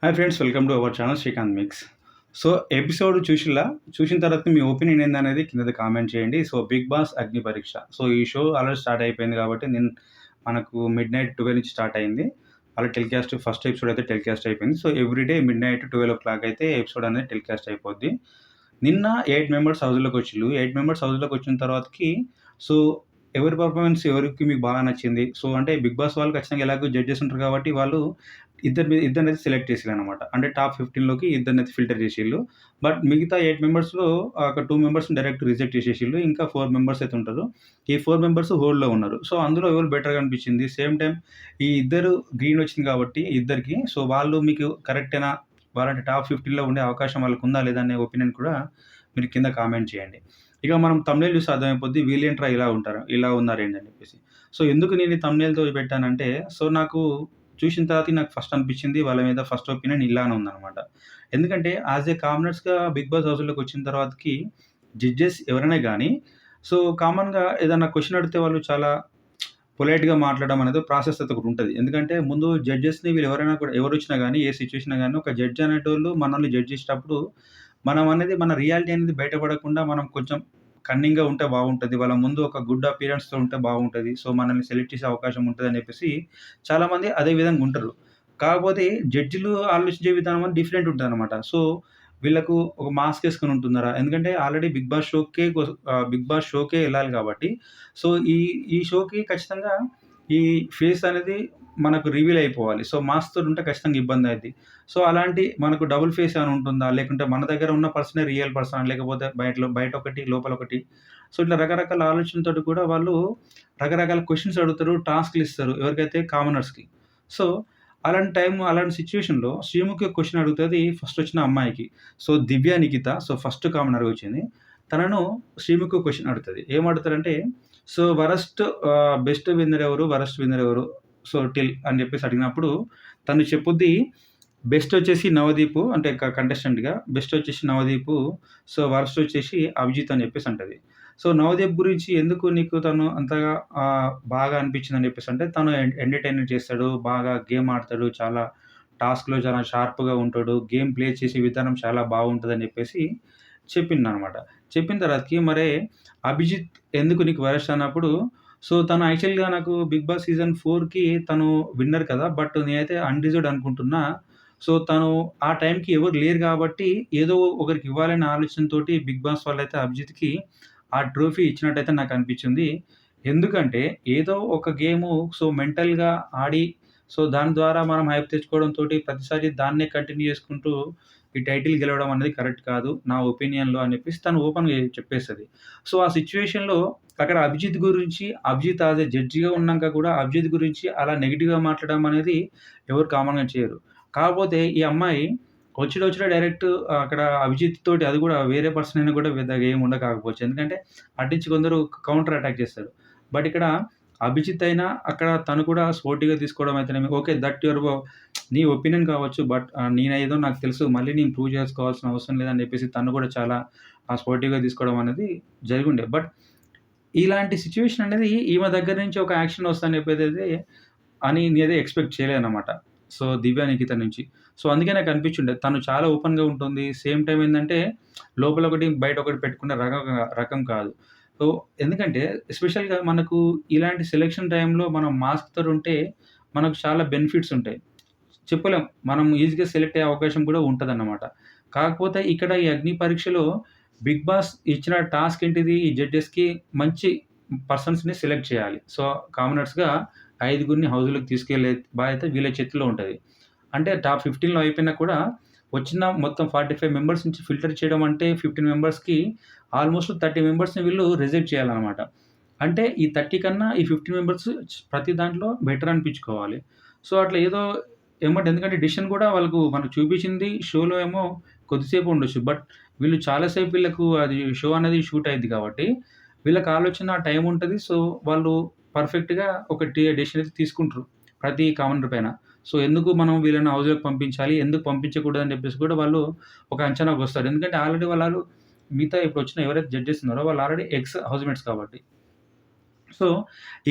Hi friends, welcome to our channel Srikanth mix. So, episode చూసిన తర్వాత మీ opinion ఏందనేది కింద కామెంట్ చేయండి. సో, 'బిగ్ బాస్ అగ్ని పరీక్ష'. సో, ఈ షో ఆల్రెడీ స్టార్ట్ అయిపోయింది కాబట్టి మనకు మిడ్‌నైట్ 12 నుంచి స్టార్ట్ అయింది. ఆల్రెడీ టెలికాస్ట్ ఫస్ట్ ఎపిసోడ్ అయితే టెలికాస్ట్ అయిపోయింది. సో, ఎవ్రీడే మిడ్‌నైట్ 12:00 అయితే ఎపిసోడ్ అనేది టెలికాస్ట్ అయిపోద్ది. నిన్న 8 మెంబర్స్ హౌస్‌లోకి వచ్చిల్లు. 8 మెంబర్స్ హౌస్‌లోకి వచ్చిన తర్వాతకి సో, ఎవరి పెర్ఫార్మన్స్ ఎవరికి మీకు బాగా నచ్చింది? సో, అంటే 'బిగ్ బాస్' వాళ్ళు ఖచ్చితంగా ఎలాగో జడ్జెస్ ఉంటారు కాబట్టి వాళ్ళు ఇద్దరినైతే సెలెక్ట్ చేసిల్లనమాట. అంటే టాప్ 15లోకి ఇద్దరినైతే ఫిల్టర్ చేసిల్లు. బట్ మిగతా 8 మెంబర్స్‌లో ఒక 2 మెంబర్స్‌ని డైరెక్ట్ రిజెక్ట్ చేసేసిల్లు. ఇంకా 4 మెంబర్స్ అయితే ఉంటారు. ఈ 4 మెంబర్స్ హోల్డ్‌లో ఉన్నారు. సో, అందులో ఎవరు బెటర్‌గా అనిపించింది? సేమ్ టైమ్ ఈ ఇద్దరు గ్రీన్ వచ్చింది కాబట్టి ఇద్దరికి సో, వాళ్ళు మీకు కరెక్టేనా? వాళ్ళంటే టాప్ 15లో ఉండే అవకాశం వాళ్ళకుందా లేదా అనే ఒపీనియన్ కూడా మీరు కింద కామెంట్ చేయండి. ఇక మనం థంబ్‌నెయిల్ చూస్తే అర్థమైపోద్ది వీళ్ళేంట్రా ఇలా ఉంటారు, ఇలా ఉన్నారేంటి అని చెప్పేసి. సో, ఎందుకు నేను ఈ థంబ్‌నెయిల్‌తో పెట్టానంటే సో, నాకు చూసిన తర్వాత నాకు ఫస్ట్ అనిపించింది వాళ్ళ మీద ఫస్ట్ ఒపీనియన్ ఇలానే ఉందనమాట. ఎందుకంటే యాస్ ఏ కామనర్స్‌గా 'బిగ్ బాస్' హౌస్‌లోకి వచ్చిన తర్వాతకి జడ్జెస్ ఎవరైనా గానీ సో, కామన్‌గా ఏదన్నా క్వెషన్ అడిగితే వాళ్ళు చాలా పొలైట్‌గా మాట్లాడడం అనేది ప్రాసెస్ అయితే ఒకటుంటది. ఎందుకంటే ముందు జడ్జెస్‌ని వీళ్ళు ఎవరైనా కూడా ఎవరొచ్చినా గానీ, ఏ సిట్యుయేషన్ గానీ ఒక జడ్జ్ అనేటోళ్ళు మనల్ని జడ్జ్ చేసేటప్పుడు మనం అనేది మన రియాలిటీ అనేది బయటపడకుండా మనం కొంచెం కన్నింగ్‌గా ఉంటే బాగుంటది. వాళ్ళ ముందు ఒక గుడ్ అపియరెన్స్‌తో ఉంటే బాగుంటది. సో, మనల్ని సెలెక్ట్ చేసే అవకాశం ఉంటదని చెప్పేసి చాలామంది అదే విధంగా ఉంటారు. కాకపోతే జడ్జిలు ఆలోచించే విధానం అనేది డిఫరెంట్ ఉంటదనమాట. సో, వీళ్ళకు ఒక మాస్క్ ఏసుకొని ఉంటున్నారా? ఎందుకంటే ఆల్రెడీ 'బిగ్ బాస్' షోకే ఎళ్ళాలి కాబట్టి సో, ఈ షోకి ఖచ్చితంగా ఈ ఫేస్ అనేది మనకు రివీల్ అయిపోవాలి. సో, మాస్క్‌తోటి ఉంటే ఖచ్చితంగా ఇబ్బందయిద్ది. సో, అలాంటి మనకు డబుల్ ఫేస్ ఏమైనా ఉంటుందా? లేకుంటే మన దగ్గర ఉన్న పర్సనే రియల్ పర్సనా? లేకపోతే బయటొకటి, లోపలొకటి. సో, ఇట్లా రకరకాల ఆలోచనలతోటి కూడా వాళ్ళు రకరకాల క్వెషన్స్ అడుగుతారు, టాస్క్‌లిస్తారు ఎవరికైతే కామనర్స్‌కి. సో, అలాంటి సిట్యుయేషన్‌లో శ్రీముఖి ఒక క్వెషన్ అడుగుతది ఫస్టొచ్చిన అమ్మాయికి. సో, దివ్య నిఖిత ఫస్ట్ కామనర్‌గా వచ్చింది. తనను శ్రీముఖి ఒక క్వెషన్ అడుగుతది. ఏమడుగుతారంటే సో, బెస్ట్ విన్నర్ ఎవరు? వరస్ట్ విన్నర్ ఎవరు? సో, అని జెప్పేసి అడిగినప్పుడు తను చెప్పుద్ది బెస్ట్ వచ్చేసి నవదీపు అంటే కంటెస్టెంట్‌గా బెస్ట్ వచ్చేసి నవదీపు. సో, వరస్ట్ వచ్చేసి అభిజిత్ అని జెప్పేసి అంటది. సో, నవదీప్ గురించి ఎందుకు నీకు తను అంతగా బాగా అనిపించిందని జెప్పేసి అంటే తను ఎంటర్‌టైన్‌మెంట్ చేస్తాడు. బాగా గేమ్ ఆడతాడు. టాస్క్‌లో చాలా షార్ప్‌గా ఉంటాడు. గేమ్ ప్లే చేసే విధానం చాలా బాగుంటదని జెప్పేసి చెప్పిందనమాట. చెప్పిన తర్వాతకి అభిజిత్ ఎందుకు నీకు వరస్ట్ అన్నప్పుడు సో, తను యాక్చువల్‌గా నాకు 'బిగ్ బాస్' సీజన్ 4కి తను విన్నర్ కదా! బట్ నేనైతే అన్‌డిజర్వ్డ్ అనుకుంటున్నా. సో, తను ఆ టైంకి ఎవరు లేరు గాబట్టి ఏదో ఒకరికి ఇవ్వాలనే ఆలోచనతోటి 'బిగ్ బాస్' వాళ్ళైతే అభిజిత్‌కి ఆ ట్రోఫీ ఇచ్చినట్టయితే నాకనిపించింది. ఎందుకంటే ఏదో ఒక గేము సో, మెంటల్‌గా ఆడి సో, దాని ద్వారా మనం హైప్ తెచ్చుకోవడంతోటి ప్రతిసారి దాన్నే కంటిన్యూ చేసుకుంటూ ఈ టైటిల్ గెలవడం అనేది కరెక్ట్ కాదు. నా ఒపీనియన్‌లో అని చెప్పేసి తను ఓపెన్‌గా చెప్పేస్తది. సో, ఆ సిట్యుయేషన్‌లో అక్కడ అభిజిత్ యాస్ ఎ జడ్జిగా ఉన్నాక కూడా అభిజిత్ గురించి అలా నెగెటివ్‌గా మాట్లాడడం అనేది ఎవరు కామన్‌గా చేయరు. కాకపోతే ఈ అమ్మాయి వచ్చుడే డైరెక్ట్ అక్కడ అభిజిత్ తోటి అది కూడా వేరే పర్సన్ అయినా కూడా పెద్దగా ఏమి ఉండకపోవచ్చు. ఎందుకంటే అటునుంచి కొందరు కౌంటర్ అటాక్ చేస్తారు. బట్ ఇక్కడ అభిజిత్ అయినా అక్కడ తను కూడా స్పోర్టివ్‌గా తీసుకోవడం అయితేనేమి ఓకే. దట్ యువర్ నీ ఒపీనియన్ కావచ్చు. బట్ నేనేదో నాకు తెలుసు. మళ్ళీ నేను ప్రూవ్ చేసుకోవాల్సిన అవసరం లేదని చెప్పేసి తను కూడా చాలా స్పోర్టివ్‌గా తీసుకోవడం అనేది జరిగుండే. బట్ ఇలాంటి సిట్యుయేషన్ అనేది ఈమె దగ్గర నుంచి ఒక యాక్షన్ వస్తదని చెప్పేదైతే నేనైతే ఎక్స్‌పెక్ట్ చేయలేదనమాట. సో, దివ్య నిఖిత నుంచి. సో, అందుకే నాకు అనిపించుండే. తను చాలా ఓపెన్‌గా ఉంటుంది. సేమ్ టైమ్ ఏందంటే లోపల ఒకటి, బయట ఒకటి పెట్టుకునే రకం కాదు. సో, ఎందుకంటే ఎస్పెషల్‌గా మనకు ఇలాంటి సెలక్షన్ టైమ్‌లో మనం మాస్క్‌తోటి ఉంటే మనకు చాలా బెనిఫిట్స్ ఉంటాయి. చెప్పలేం. మనం ఈజీగా సెలెక్ట్ అయ్యే అవకాశం కూడా ఉంటదన్నమాట. కాకపోతే ఇక్కడ ఈ అగ్ని పరీక్షలో 'బిగ్ బాస్' ఇచ్చిన టాస్క్ ఏంటిది? ఈ జడ్జెస్‌కి మంచి పర్సన్స్‌ని సెలెక్ట్ చేయాలి. సో, కామనర్స్‌గా ఐదుగురిని హౌస్‌లోకి తీసుకెళ్ళే బాధ్యత వీళ్ళ చేతుల్లో ఉంటది. అంటే టాప్ 15లో అయిపోయినా కూడా వచ్చిన మొత్తం 45 మెంబర్స్ నుంచి ఫిల్టర్ చేయడం అంటే 15 మెంబర్స్‌కి ఆల్‌మోస్ట్ 30 మెంబర్స్‌ని వీళ్ళు రిజెక్ట్ చేయాలన్నమాట. అంటే ఈ 30 కన్నా ఈ 15 మెంబర్స్ ప్రతి దాంట్లో బెటర్ అనిపించుకోవాలి. సో, అట్లా ఏదో ఎందుకంటే డిసిషన్ కూడా మనకు చూపించింది షోలో ఏమో కొద్దిసేపు ఉండొచ్చు. బట్ వీళ్ళు చాలా సేపు వీళ్ళకు అది షో అనేది షూట్ అయ్యిద్ది కాబట్టి, వీళ్ళకి ఆలోచన, టైం ఉంటది. సో, వాళ్ళు పర్ఫెక్ట్‌గా ఒక డెసిషన్ అయితే తీసుకుంటారు. ప్రతి కామనర్ పైన. సో, ఎందుకు మనం వీళ్ళని హౌస్‌లోకి పంపించాలి? ఎందుకు పంపించకూడదని చెప్పేసి కూడా వాళ్ళు ఒక అంచనాకొస్తారు. ఎందుకంటే ఆల్రెడీ వాళ్ళు మిగతా ఇప్పుడొచ్చిన ఎవరైతే జడ్జెస్ ఉన్నారో వాళ్ళు ఆల్రెడీ ఎక్స్ హౌస్‌మేట్స్ కాబట్టి. సో,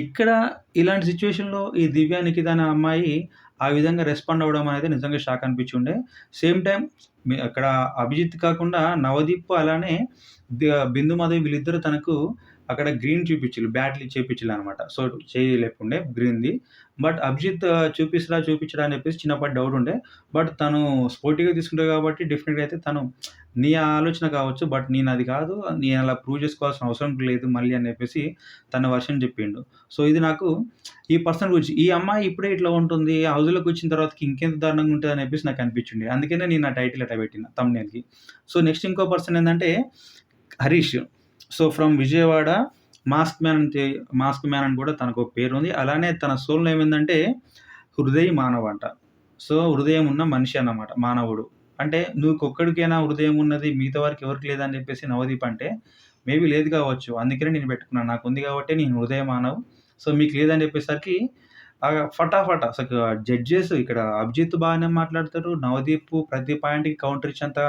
ఇక్కడ ఇలాంటి సిట్యుయేషన్‌లో ఈ దివ్య నిఖిత అనే అమ్మాయి ఆ విధంగా రెస్పాండ్ అవ్వడం అనేది నిజంగా షాక్ అనిపించుండే. సేమ్ టైమ్ అక్కడ అభిజిత్ కాకుండా నవదీప్ అలానే బిందు మాధవి వీళ్ళిద్దరూ తనకు అక్కడ గ్రీన్ చూపిచ్చిల్లు. బ్యాట్లు చేపిచ్చిల్లనమాట. సో, చెయ్యి లేకుండే గ్రీన్‌ది. బట్ అభిజిత్ చూపిచ్చడా అని చెప్పేసి చిన్నపాటి డౌట్ ఉండే. బట్ తను స్పోర్టివ్‌గా తీసుకుంటాడు కాబట్టి డెఫినెట్‌గా అయితే తను నీ ఆలోచన కావచ్చు. బట్ నేనది కాదు. నేను అలా ప్రూవ్ చేసుకోవాల్సిన అవసరం లేదు మళ్ళీ అని చెప్పేసి తన వర్షన్ చెప్పిండు. సో, ఇది నాకు ఈ పర్సన్ గురించి ఈ అమ్మాయి ఇప్పుడే ఇట్లా ఉంటుంది. హౌస్‌లోకొచ్చిన తర్వాతకి ఇంకెంత దారుణంగా ఉంటదని చెప్పేసి నాకు అనిపించింది. అందుకనే నేను ఆ టైటిల్ అట్లా పెట్టిన థంబ్‌నెయిల్‌కి. సో, నెక్స్ట్ ఇంకో పర్సన్ ఏందంటే Harish. So, from Vijayawada mask man అని కూడా తనకు ఒక పేరుంది. అలానే తన సోల్ నేమ్ ఏందంటే హృదయ్ మానవ్ అంట. సో, హృదయం ఉన్న మనిషి అన్నమాట మానవుడు. అంటే నీకొక్కడికేనా హృదయం ఉన్నది మిగతా వారికి ఎవరికీ లేదని చెప్పేసి నవదీప్ అంటే, మేబీ లేదు కావచ్చు. అందుకనే నేను పెట్టుకున్నాను. నాకుంది కాబట్టే నేను హృదయ మానవ్. సో, మీకు లేదని చెప్పేసరికి ఫటాఫట్ అసలు జడ్జెస్ ఇక్కడ అభిజిత్ బాగానే మాట్లాడతారు. నవదీప్ ప్రతి పాయింట్‌కి కౌంటర్ ఇచ్చేంత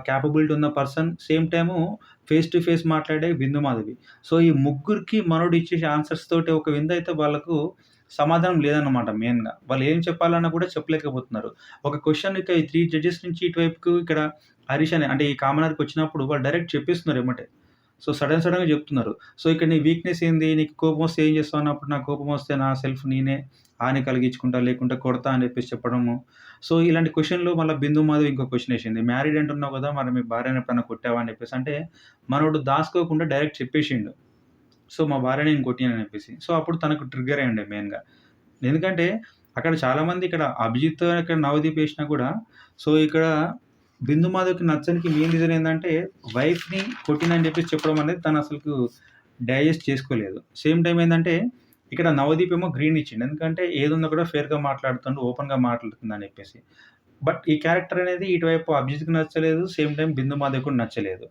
కేపబిలిటీ ఉన్న person. Same time face to face మాట్లాడే బిందు మాధవి. సో, ఈ ముగ్గురికి మనోడు ఇచ్చే ఆన్సర్స్ తోటి ఒక విందయితే వాళ్ళకు సమాధానం లేదన్నమాట మెయిన్‌గా. వాళ్ళు ఏం చెప్పాలన్నా కూడా చెప్పలేకపోతున్నారు. ఒక క్వెషన్ ఇక ఈ 3 జడ్జెస్ నుంచి ఇటువైపుకు ఇక్కడ హరీష్ అంటే ఈ కామనర్‌కొచ్చినప్పుడు వాళ్ళు డైరెక్ట్ చెప్పేస్తున్నారు ఎమ్మటే. సో, సడెన్‌గా చెప్తున్నారు. సో, ఇక్కడ నీ వీక్‌నెస్ ఏంది? నీకు కోపమొస్తే ఏం చేస్తావు అన్నప్పుడు నాకు కోపమొస్తే నా సెల్ఫ్ నేనే హాని కలిగించుకుంటా, లేకుంటే కొడతా అని చెప్పేసి చెప్పడము. సో, ఇలాంటి క్వెషన్‌లు మళ్ళా బిందు మాధవి ఇంకో క్వెషన్ ఏసింది. మ్యారీడ్ అంటున్నావు కదా! మరి మీ భార్యని ఎప్పుడైనా కొట్టావా అని చెప్పేసి అంటే, మనోడు దాసుకోకుండా డైరెక్ట్ చెప్పేసిండు. సో, మా భార్యని నేను కొట్టినానని చెప్పేసి. సో, అప్పుడు తనకు ట్రిగ్గర్ అయ్యుండే మెయిన్‌గా. ఎందుకంటే అక్కడ చాలామంది ఇక్కడ అభిజిత్ ఇక్కడ నవదీప్ ఏసినా కూడా సో, ఇక్కడ బిందు మాధవ్‌కి నచ్చనికి మెయిన్ రీజన్ ఏందంటే వైఫ్‌ని కొట్టిందని చెప్పేసి చెప్పడం అనేది తను అసలుకు డైజెస్ట్ చేసుకోలేదు. సేమ్ టైమ్ ఏందంటే ఇక్కడ నవదీప్ ఏమో గ్రీన్ ఇచ్చిండు. ఎందుకంటే ఏదున్నా కూడా ఫెయిర్‌గా మాట్లాడుతుండు, ఓపెన్‌గా మాట్లాడుతుందని చెప్పేసి. బట్ ఈ క్యారెక్టర్ అనేది ఇటువైపు అభిజిత్‌కి నచ్చలేదు. సేమ్ టైమ్ బిందు మాధవ్‌కి కూడా నచ్చలేదు.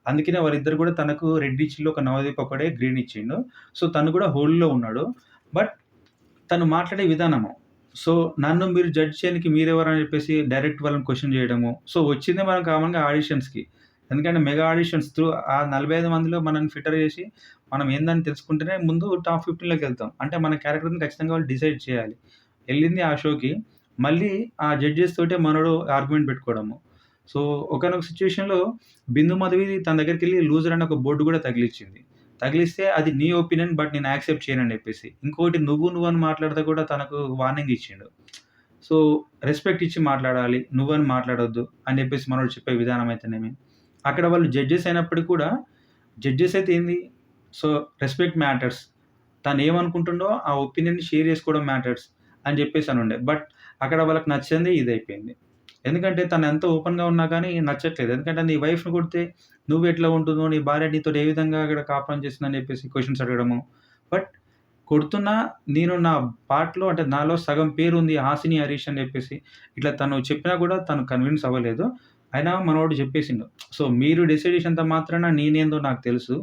అందుకనే వాళ్ళిద్దరు కూడా తనకు రెడ్ ఇచ్చిల్లు. ఒక నవదీప్ ఒక్కడే గ్రీన్ ఇచ్చిండు. సో, తను కూడా హోల్డ్‌లో ఉన్నాడు. బట్ తను మాట్లాడే విధానము. సో, నన్ను మీరు జడ్జ్ చేయనికి మీరెవరని చెప్పేసి డైరెక్ట్ వాళ్ళని క్వెషన్ చేయడము. సో, వచ్చిందే మనం కామన్‌గా ఆడిషన్స్‌కి. ఎందుకంటే మెగా ఆడిషన్స్ త్రూ ఆ 45 మందిలో మనల్ని ఫిల్టర్ చేసి మనం ఏందని తెలుసుకుంటేనే ముందు టాప్ 15లోకెళ్తాం. అంటే మన క్యారెక్టర్‌ని ఖచ్చితంగా వాళ్ళు డిసైడ్ చేయాలి. ఎళ్ళింది ఆ షోకి. మళ్ళీ ఆ జడ్జెస్ తోటే మనోడు ఆర్గ్యుమెంట్ పెట్టుకోవడము. సో, ఒకానొక సిట్యుయేషన్‌లో బిందు మాధవి తన దగ్గరికెళ్ళి లూజర్ అని ఒక బోర్డ్ కూడా తగిలిచ్చింది. తగిలిస్తే అది నీ ఒపీనియన్ బట్ నేను యాక్సెప్ట్ చేయనని చెప్పేసి. ఇంకోటి నువ్వు అని మాట్లాడితే కూడా తనకు వార్నింగ్ ఇచ్చిండు. సో, రెస్పెక్ట్ ఇచ్చి మాట్లాడాలి. నువ్వని మాట్లాడొద్దు అని చెప్పేసి మనోడు చెప్పే విధానం అయితేనేమి. అక్కడ వాళ్ళు జడ్జెస్ అయినప్పటికి కూడా జడ్జెస్ అయితే ఏంది? So, respect matters. తనేమనుకుంటుండో ఆ ఒపీనియన్‌ని షేర్ చేసుకోవడం మ్యాటర్స్ అని చెప్పేసి అనుండే. బట్ అక్కడ వాళ్ళకి నచ్చందే ఇదయిపోయింది. ఎందుకంటే తను ఎంత ఓపెన్‌గా ఉన్నా కానీ నచ్చట్లేదు. ఎందుకంటే నీ వైఫ్‌ని కొడితే నువ్వెట్లా ఉంటున్నావు? నీ భార్య నీతోటి ఏ విధంగా అక్కడ కాపురం చేస్తుందని చెప్పేసి క్వెషన్స్ అడగడము. బట్ కొడుతున్నా నేను నా పార్ట్‌లో అంటే నాలో సగం పేరుంది హాసిని, హరీష్ అని చెప్పేసి ఇట్లా తను చెప్పినా కూడా తను కన్విన్స్ అవ్వలేదు. అయినా మనోడు చెప్పేసిండు. సో, మీరు డిసైడ్ చేసినంత మాత్రాన నేనేందో నాకు తెలుసు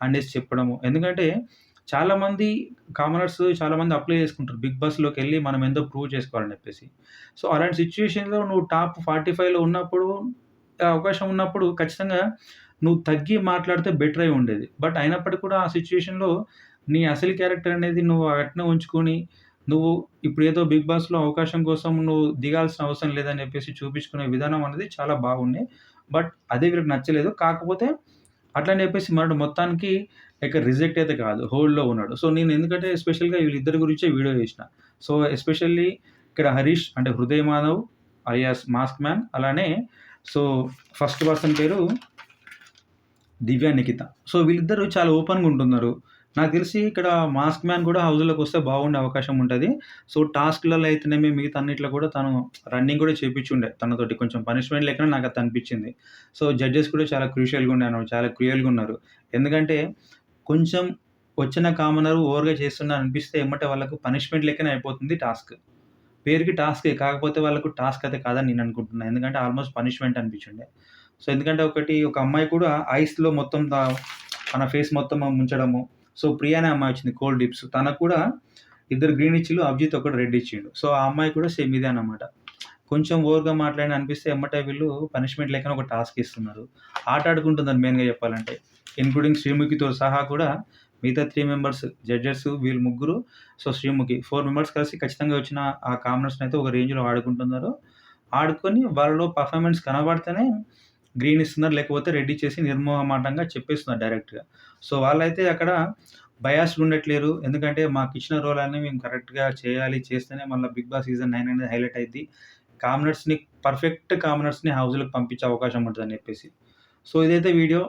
అనేసి చెప్పడము. ఎందుకంటే చాలామంది కామనర్స్ చాలామంది అప్లై చేసుకుంటారు. బిగ్ బాస్‌లోకెళ్ళి మనం ఏందో ప్రూవ్ చేసుకోవాలని చెప్పేసి. సో, అలాంటి సిట్యుయేషన్‌లో నువ్వు టాప్ 45లో ఉన్నప్పుడు అవకాశం ఉన్నప్పుడు ఖచ్చితంగా నువ్వు తగ్గి మాట్లాడితే బెటర్ అయి ఉండేది. బట్ అయినప్పటికి కూడా ఆ సిట్యుయేషన్‌లో నీ అసలు క్యారెక్టర్ అనేది నువ్వు అట్నే ఉంచుకొని, నువ్వు ఇప్పుడేదో బిగ్ బాస్‌లో అవకాశం కోసం నువ్వు దిగాల్సిన అవసరం లేదని చెప్పేసి చూపించుకునే విధానం అనేది చాలా బాగుంది. బట్ అదే వీళ్ళకి నచ్చలేదు. కాకపోతే అట్లని చెప్పేసి మనోడు మొత్తానికి ఇక రిజెక్ట్ అయితే కాదు. హోల్డ్‌లో ఉన్నాడు. సో, నేను ఎందుకంటే ఎస్పెషల్‌గా వీళ్ళిద్దరి గురించే వీడియో చేసిన. సో, ఎస్పెషల్లీ ఇక్కడ హరీష్ అంటే Hriday Manav alias mask man అలానే సో, ఫస్ట్ పర్సన్ పేరు దివ్య నిఖిత. సో, వీళ్ళిద్దరూ చాలా ఓపెన్‌గా ఉంటున్నారు. నాకు తెలిసి ఇక్కడ మాస్క్ మ్యాన్ కూడా హౌస్‌లోకొస్తే బాగుండే అవకాశం ఉంటది. సో, టాస్క్‌లలో అయితేనేమి మిగతా అన్నిట్లో కూడా తను రన్నింగ్ కూడా చేపించుండే తనతోటి కొంచెం పనిష్మెంట్ లెక్కన నాకది అనిపించింది. సో, జడ్జెస్ కూడా చాలా క్రూషియల్‌గా ఉన్నారు. చాలా క్రూయల్‌గా ఉన్నారు. ఎందుకంటే కొంచెం వచ్చిన కామనర్ ఓవర్‌గా చేస్తున్నారు అనిపిస్తే ఎమ్మటే వాళ్ళకు పనిష్మెంట్ లెక్కనే అయిపోతుంది టాస్క్. పేరుకి టాస్కే. కాకపోతే వాళ్ళకు టాస్క్ అయితే కాదని నేను అనుకుంటున్నా. ఎందుకంటే ఆల్‌మోస్ట్ పనిష్మెంట్ అనిపించుండే. సో, ఎందుకంటే ఒక అమ్మాయి కూడా ఐస్‌లో మొత్తం తన ఫేస్ మొత్తం ముంచడము. సో, ప్రియా అనే అమ్మాయి వచ్చింది కోల్డ్ డిప్స్. తనకు కూడా ఇద్దరు గ్రీన్ ఇచ్చిల్లు. అభిజిత్ ఒకడు రెడ్ ఇచ్చిండు. సో, ఆ అమ్మాయి కూడా సేమ్ ఇదే అన్నమాట. కొంచెం ఓవర్‌గా మాట్లాడిన అనిపిస్తే ఎమ్మటే వీళ్ళు పనిష్మెంట్ లెక్కన ఒక టాస్క్ ఇస్తున్నారు. ఆట ఆడుకుంటుందని మెయిన్‌గా చెప్పాలంటే. ఇన్‌క్లూడింగ్ శ్రీముఖితో సహా కూడా మిగతా 3 మెంబర్స్ జడ్జెస్ వీళ్ళు ముగ్గురు, సో శ్రీముఖి 4 మెంబర్స్ కలిసి ఖచ్చితంగా వచ్చిన ఆ కామనర్స్‌నైతే ఒక రేంజ్‌లో ఆడుకుంటున్నారు. ఆడుకొని వాళ్ళలో పర్ఫార్మెన్స్ కనబడితేనే గ్రీన్ ఇస్తున్నారు. లేకపోతే రెడ్ ఇచ్చేసి నిర్మోహమాటంగా చెప్పేస్తున్నారు డైరెక్ట్‌గా. సో వాళ్ళైతే అక్కడ బయాస్డ్ ఉండట్లేరు. ఎందుకంటే మాకిచ్చిన రోల్ అన్నీ మేము కరెక్ట్‌గా చేయాలి. చేస్తేనే మళ్ళా 'బిగ్ బాస్' సీజన్ 9 అనేది హైలైట్ అయిద్ది. పర్ఫెక్ట్ కామనర్స్‌ని హౌస్‌లోకి పంపించే అవకాశం ఉంటదని చెప్పేసి. సో ఇదైతే వీడియో.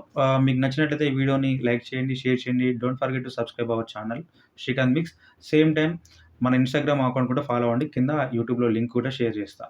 మీకు నచ్చినట్లయితే ఈ వీడియోని లైక్ చేయండి, షేర్ చేయండి. Don't forget to subscribe our channel Srikanth mix. Same time మన ఇన్‌స్టాగ్రామ్ అకౌంట్ కూడా ఫాలో అవ్వండి. కింద యూట్యూబ్‌లో లింక్ కూడా షేర్ చేస్తా.